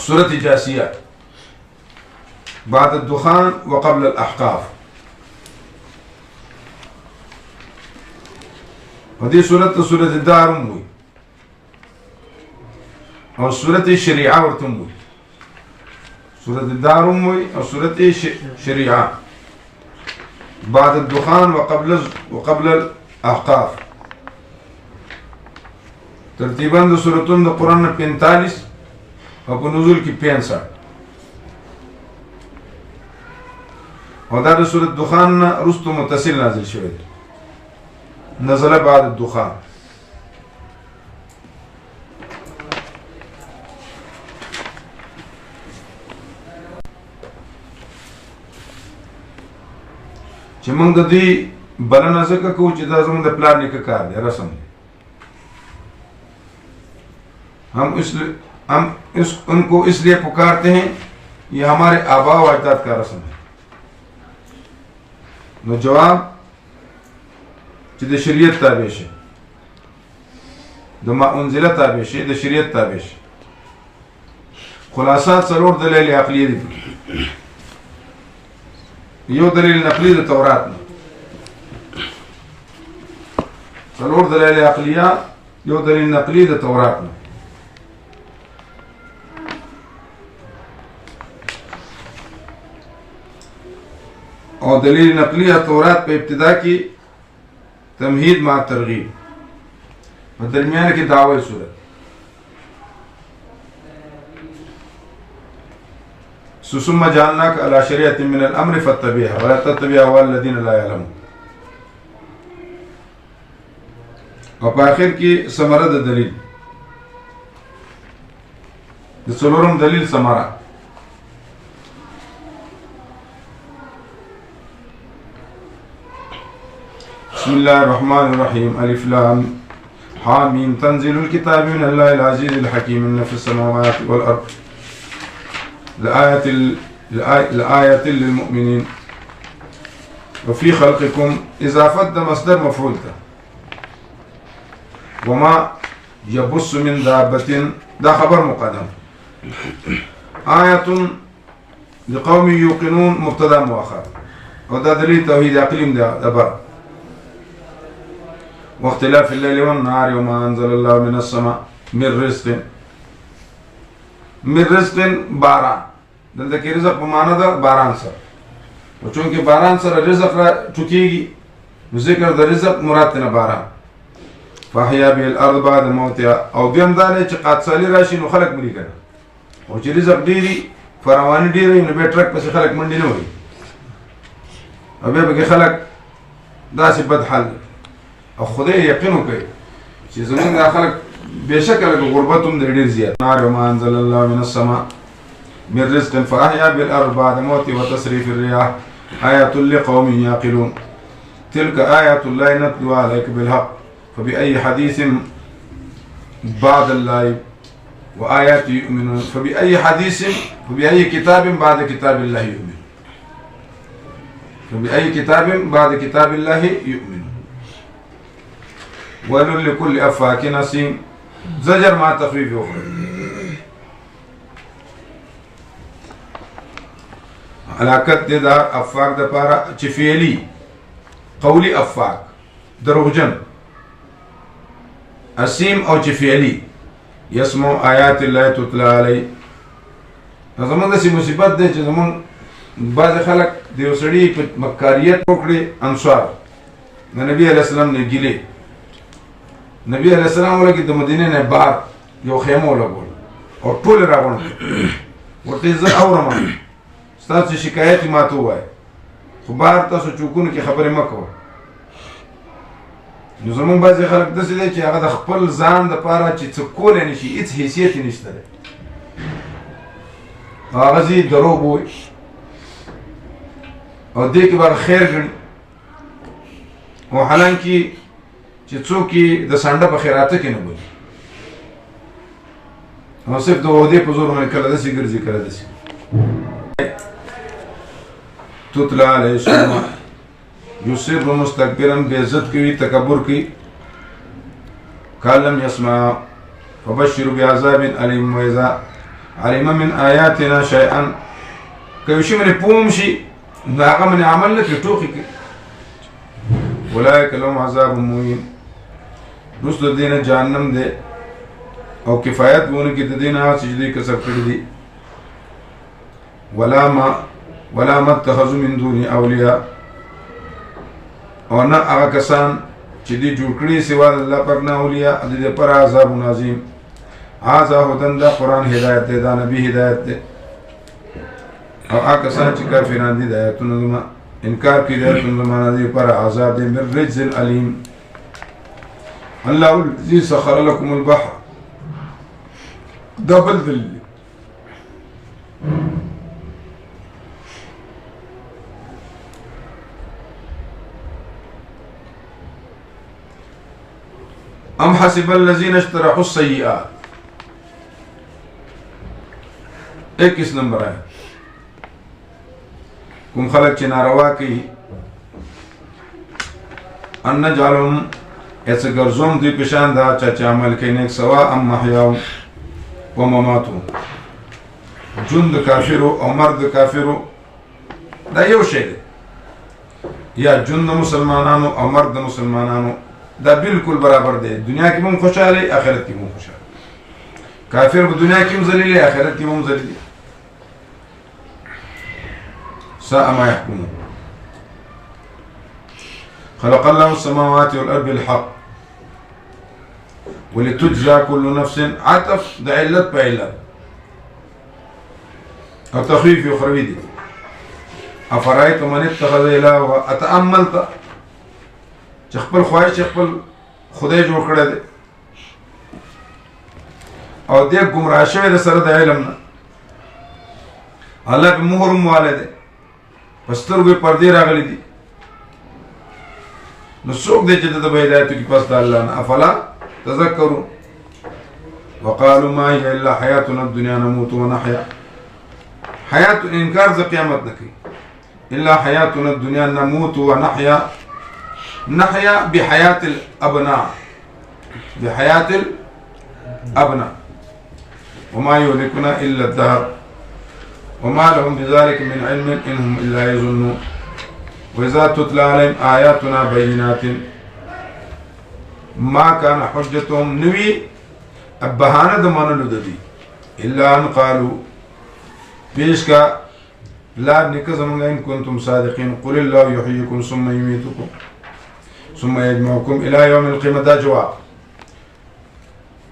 سورة جاسية بعد الدخان وقبل الأحقاف. ودي سورة الدار أموي أو سورة الشريعة ورتموي. سورة الدار أموي أو سورة الشريعة بعد الدخان وقبل الأحقاف. ترتیباً دو سورتون دو قرآن 45 اور په نزول کی 65 اور دا دو سورت دخان رستو متصل نازل شوی نزل بعد الدخان. چې موږ د دې بلنه ځکه کوو چې دا زموږ د پلان نیکه کار دی، رسم دی. हम उनको इसलिए पुकारते हैं ये हमारे आबा व अजदाद का रस्म है. नो जवाब چې د شریعت تابع شي، د ما انزله تابع شي، د شریعت تابع شي. خلاصات څلور دلایل عقلي دي. یو دلیل نقلی د تورات نه، څلور دلایل عقلیه، یو دلیل نقلی د تورات نه. اور دلیل نقلی تورات پہ ابتدا کی تمہید مع ترغیب اور درمیان کی دعوی صورت. ثم جعلناك على شريعة من الأمر فاتبعها ولا تتبع أهواء الذين لا يعلمون. اور په آخر کی ثمره د دلیل د څلورم دلیل ثمره. بسم الله الرحمن الرحيم. ألف لام حاميم تنزيل الكتاب من الله العزيز الحكيم إن في السماوات والأرض لآية للمؤمنين وفي خلقكم إضافة مصدر مفعول وما يبص من دابة ده خبر مقدم. آية لقوم يوقنون مبتدا مؤخر وده دليل توحيد عقلهم دبر. واختلاف الليل والنهار وما أنزل الله من السماء من رزق. من رزق باران دلته کې رزق په معنا ده باران سره، او چونکه باران سره رزق را ټوکېږي نو ذکر د رزق مراد نه باران. فاحیا به الارض بعد موتها. او دیم دا نه چې قاتسالی راشي نو خلک مري کنه، او چې رزق ډېری فراواني ډېری نو به ټرک پسې خلک منډي نه وي، او بیا به خلک داسې بد حال. او خدای یقین وکړي چې زمونږ خلک بېشکه لکه غربت هم ډېر زیات. نار وما انزل الله من السماء من رزق فأحيا بالأرض بعد موتها وتصريف الرياح آيات لقوم يعقلون. تلك آيات الله نتلوها عليك بالحق فبأي حديث بعد الله وآيات يؤمنون. فبأي كتاب بعد كتاب الله يؤمنون. فبأي كتاب بعد كتاب الله يؤمنون. ويل لكل أفاك أثيم. زجر مع تخفيف أخرى. علاقت دې دا افاق د پاره چې فعلی قولی افاق دروغجن اسیم او چې فعلی يسمع آیات الله تتلى علی. زمونږ داسې مصیبت دی چې زمونږ بعض خلک د یو سړي په مکاریت وکړي انصار د نبي علیه السلام نه ګیلې. نبی علیه السلام ولکه د مدینې نه بهر یو خیمه ولګول او ټول راغونډ ورته زه اورم ستاسو شکایت ماته وای خو بهر تاسو چوکونو کې خبرې مه کوه. نو زمونږ بعضې خلک داسې دی چې هغه د خپل ځان دپاره چې څه کولی نه شي، هېڅ حیثیت یې نشته دی، هغه ځي دروغ ووایي او دې کې به هغه خیر ګڼي، او حالانکې چې څوک یې د سنډه په خیراته کې نه بولي او صرف د عهدې په زور باندې کله داسې ګرځي کله داسې. تتلى علیه السلام یصر مستكبرا بے عزت کوي تکبر کوي. کالم یسمع فبشر بعذاب علیم. وإذا علم من آياتنا شيئا كيوشي من بومشي ناغا من عمل لك توقي أولئك لهم عذاب مهين رسل الدين جهنم دے او کفایت بونه کې د دینه سجدي کسب کړی دي ولا ما اتخذوا من دون اولیاء او نه هغه کسان چې دي جوړ کړی سوا د الله پاک نه اولیاء د دې پر عذاب عظیم هذا هدن دا قرآن هدایت دی دا نبی هدایت دی او هغه کسان چې کافران دي د آیاتونو زما انکار کوي د آیاتونو زما د پر عذاب دی من رجز الیم الله الذي سخر لكم البحر دبل ذل ام حسب الذين اشترحوا السيئات 21 نمبر ہے کوم خلق چې ناروا کوي ان نجعلهم ایسا گرزوم دوی پشان دا چاچا عمل کوي نیک سوا ام محیاهم و مماتو جند کافرو او مرد کافرو دا یو شی دی یا جند مسلمانانو او مرد مسلمانانو دا بالکل برابر دی دنیا کې هم خوشاله آخرت کې هم خوشاله کافر په دنیا کې هم ذلیل آخرت کې هم ذلیل ساء ما يحكمون خلق الله السماوات والأرض بالحق ولتجزى كل نفس عطف د علت په علت او تخفيف اخروی دي افرایت من اتخذ اله اتاملت چې خپل خواهش خپل خدای جوړ کړی دی او دې گمراه شوی د سره د علم نه الله په مهر موالده پسترګو پردې راغلي دي نو څوک دې چې د هدایت کې پس د الله نه افلا تذكروا وقالوا ما هي الا حياتنا الدنيا نموت ونحيا حياة انكار ذا قيامت نكي الا حياتنا الدنيا نموت ونحيا نحيا بحياة الابناء بحياة الابناء وما يهلكنا الا الدهر وما لهم بذلك من علم انهم الا يظنون واذا تتلى عليهم اياتنا بينات ما كان حجتهم نوي بهانه د منلو د دي الا ان قالوا پیش کا لا نکزم ان كنتم صادقين قل الله يحييكم ثم يميتكم ثم يجمعكم الى يوم القيامه دا جواب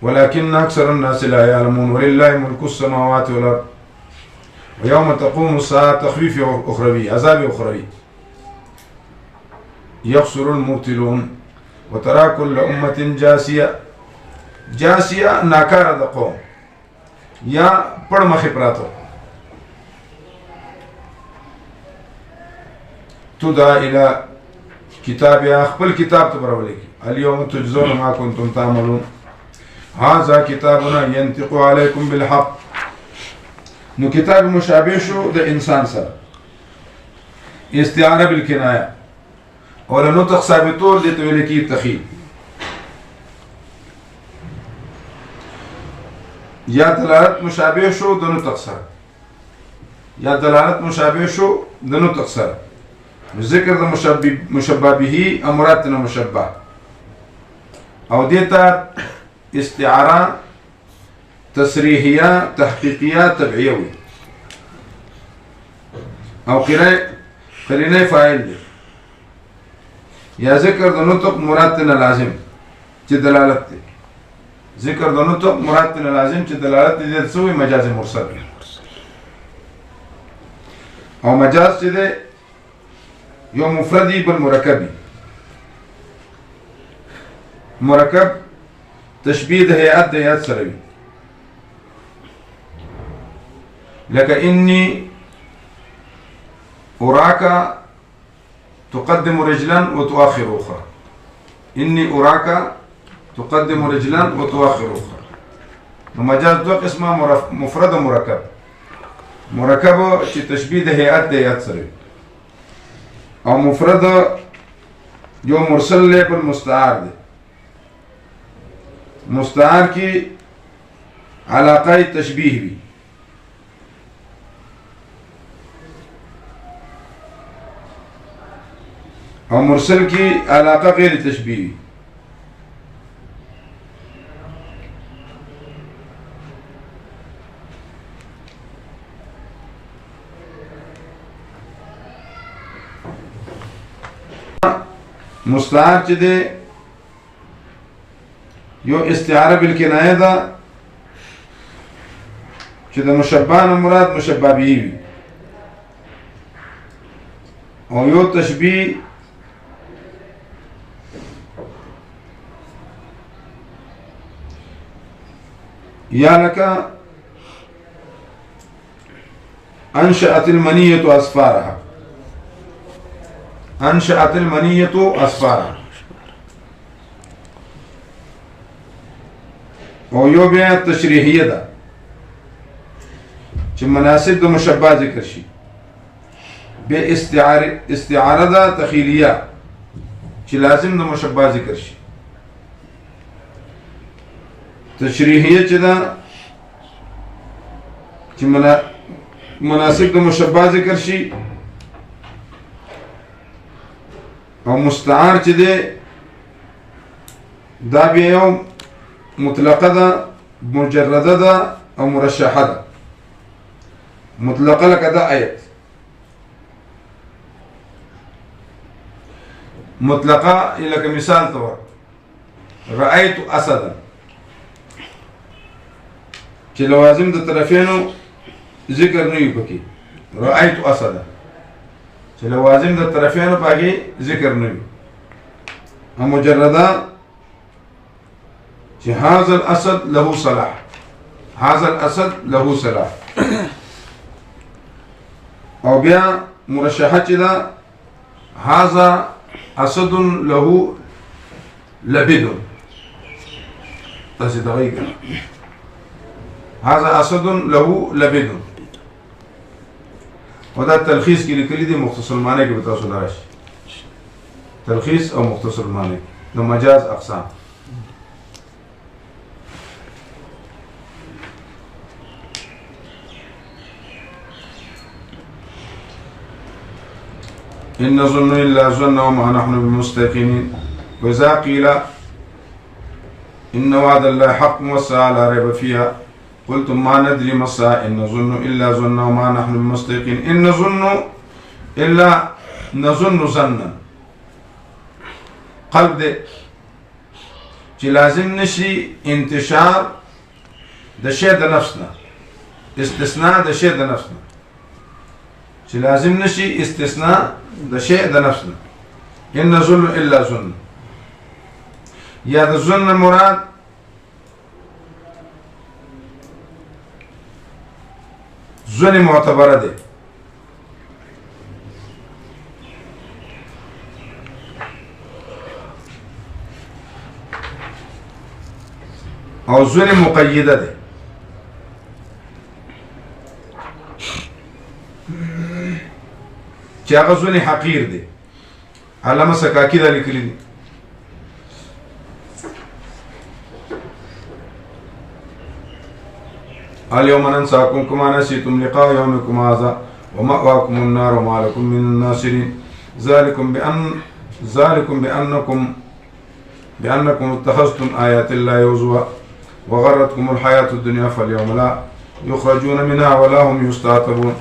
ولكن اكثر الناس لا يعلمون ولله ملك السماوات والارض ويوم تقوم الساعه تخفيف اخروي عذاب اخروي يخسر المبتلون وترى كل امه جاسيه ناکاره د قوم یا پړ مخې پراتو تدعى الى كتاب خپل کتاب ته برولې اليوم تجزون ما كنتم تعملون هذا كتابنا ينطق عليكم بالحق نو کتاب مشابه شو د انسان سره استعاره بالکنایه ولا نطق ثابتول دي تویل کی تخیل یا دلالت مشابه شو د نطق سره یا دلالت مشابه شو د نطق سره ذکر د مشبه به امراتنا مشبه او دیتا استعاره تصریحیه تحقیقیه تبعیه او قرینه فاعل دی یا ذکر د نطق مرادنا لازم چې دلالت دی ذکر د نطق مرادنا لازم چې دلالت دی د سوی مجاز مرسل او مجاز چې دی یو مفردی بل مرکبی مرکب تشبیه د هيئت د هيئت سره وي لکه انی اراك تقدم رجلا وتؤخر اخرى اني اراك تقدم رجلا وتؤخر اخرى مجاز دو قسمه مفرد مرکب مرکب چې تشبیه د هيئت د هيئت سره او مفرد جو مرسل له پر مستعار دی مستعار کی علاقه تشبیه وی او مرسل کی علاقه غیر تشبیهی. مستعار چې دی یو استعاره بالکنایه ده چې د مشبه نه مراد مشبه به وي، او یو تشبیه یا لکه انشأت المنیة اسفارها، انشأت المنیة اسفارها. او یو بیا تشریحیه ده چې مناسب د مشبه ذکر شي، به استعاره ده تخیلیه چې لازم د مشبه ذکر شي. تشریحیه چې ده چې مناسب د مشبه ذکر شي، او مستعار چې ده دا بیا یو مطلقه ده، مجرده ده او مرشحه ده. مطلقه لکه ده آیت، مطلقه لکه مثال طور رأيت اسدا چې لوازم د طرفینو ذکر نه وي پکې. رأيت اسدا چې لوازم د طرفینو پکې ذکر نه وي. او مجرده چې هذا الاسد له صلاح، هذا الاسد له صلاح. او بیا مرشحه چې ده هذا اسد له لبد، تاسو دا وایي هذا اسد له لبد. او دا تلخیص کې لیکلي دي مختصر المعنی کې به تاسو راشي. تلخیص او مختصر المعنی د مجاز اقسام. إن نظن إلا ظن وما نحن بمستيقنين وإذا قيل إن وعد الله حق والساعة لا ريب فيها قلتم ما ندري ما الساعة إن نظن إلا ظن وما نحن بمستيقنين. إن نظن إلا نظن ظنا قلب ده چې لازم نشي انتشار د شی د نفسنا، استثناء د شی د نفسنا، چې لازم نشي استثناء د شی د نفسنا. ان نظن الا ظن، یا د ظن مراد ظن معتبره ده. او ظن مقیده ده. چې هغه ظن حقیر دی. علامه سکاکی دا لیکلی دی. اليوم ننساكم كما نسيتم لقاء يومكم هذا ومأواكم النار وما لكم من الناصرين ذلكم بأنكم اتخذتم آيات الله هزوا وغرتكم الحياة الدنيا فاليوم لا يخرجون منها ولا هم يستعتبون.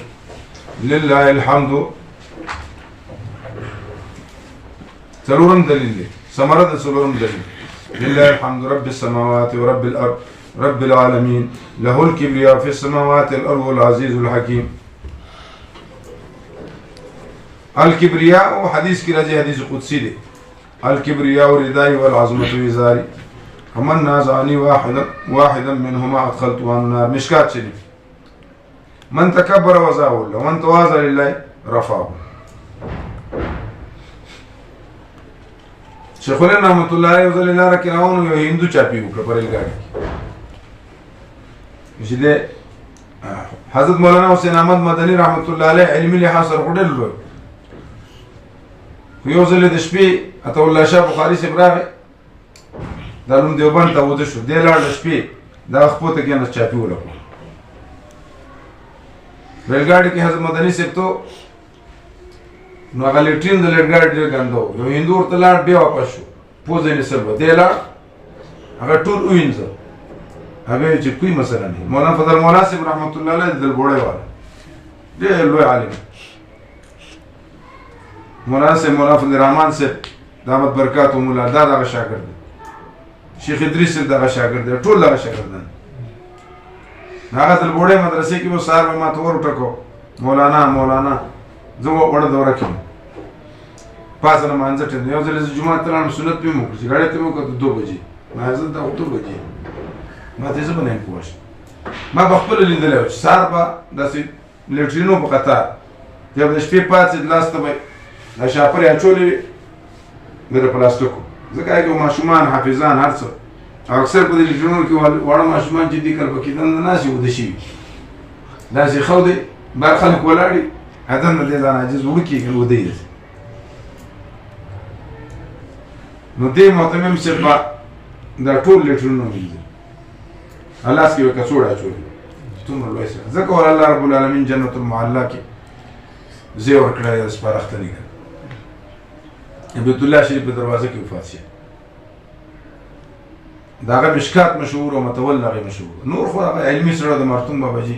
لله الحمد سلورم دليل ثمرة سلورم دليل. لله الحمد رب السماوات ورب الأرض رب العالمين له الكبرياء في السماوات والأرض العزيز الحكيم. الكبرياء حديث كراجي حديث قدسي دي. الكبرياء ردائي والعظمة وزاري ومن نازعني واحدا منهما أدخلته النار. مشكات شريف. من تكبر وزاول ومن تواضع لله رفعه. شیخ الهند رحمت الله علیه وزل لاره کې راونو یو هندو چاپی وکړه پر ریلګاډي کې چې ده حضرت مولانا حسین احمد مدنی رحمت الله علیه علمي لحاظ سره وړل لوي. خو یو ځل د شپې عطا الله شاه بخاري صاحب راغی د علوم دیوبند ته وده شو. دی لاړ د شپې دا خپو ته کېناست چاپی ولګو. ریلګاډي کې حضرت مدني صاحب ته نو هغه لیټرین د لټګاډ ډېر ګنده و. یو هندو ورته لاړ، بیا واپس شو، پوزه یې نصر به دی لاړ، هغه ټول ووینځه. هغه چې کوي مثلا مولانا فضل مولا صاحب رحمت الله علیه د دلبوړی والا ډېر لوی عالم، مولانا صاحب مولانا فضل الرحمن صاحب دامت برکات مولا دا دغه شاګرد دی، شیخ ادریس صاحب دغه شاګرد دی، ټول دغه شاګردان. هغه دلبوړی مدرسې کې به سهار به ما ته ور وټکو، مولانا زه وړه دوره کې پاسه لمانځه ټیم یو ځل زه جمعه ته لاړم، سنت مې وکړ چې ګاډی ته مې وکړه 2 بجې، ما زه دا 2 بجې ما ته زه به نه یم پوه شم. ما به خپله لیدلی و چې سهار به داسې لیټرینو په قطار یا به د شپې پاڅېد، لاس ته به دا شاپرې اچولې وې د پلاستیکو، ځکه هغې ماشومان حافظان هر څه، او اکثر په دې لیټرینو کې واړه ماشومان چې دي کله پکې دنده ناست وي وده شوي داسې ښه دی، بار خلک ولاړ هدن د دې ځان عاجز وړوکي وده یې داسې. نو دې معتمم صاحب به دا ټول لیټرونه وینځل، لاس کې به کڅوړه اچولې څومره لوی سړی، ځکه ور الله رب العالمین جنت المعلا کې ځای ورکړی دی سپارښتنې کوي. بیت الله شریف په دروازه کې وفات شي، د هغه مشکات مشهور او متول هغې مشهور. نور خو هغه علمي سړی د مرحوم باباجي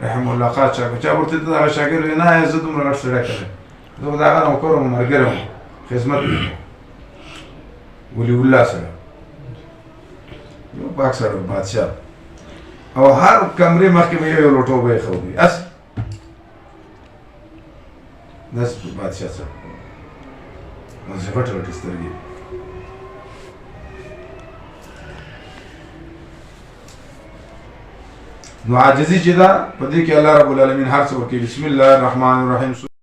رحمه الله خاص شاګرد، چا ورته د هغه شاګرد وایي نه زه دومره غټ سړی کړی، زه خو د هغه نوکر وم، ملګری وم، خدمت مې کوم، ولي الله سره یو پاک سړی بادشاه، او هر کمرې مخکې به یو لوټه اوبه یې ښودې، هسې داسې بادشاه سره داسې غټې غټې سترګې. نو عاجزي چې ده په دې کې الله رب العالمین هر څه ورکوي. بسم الله الرحمن الرحیم.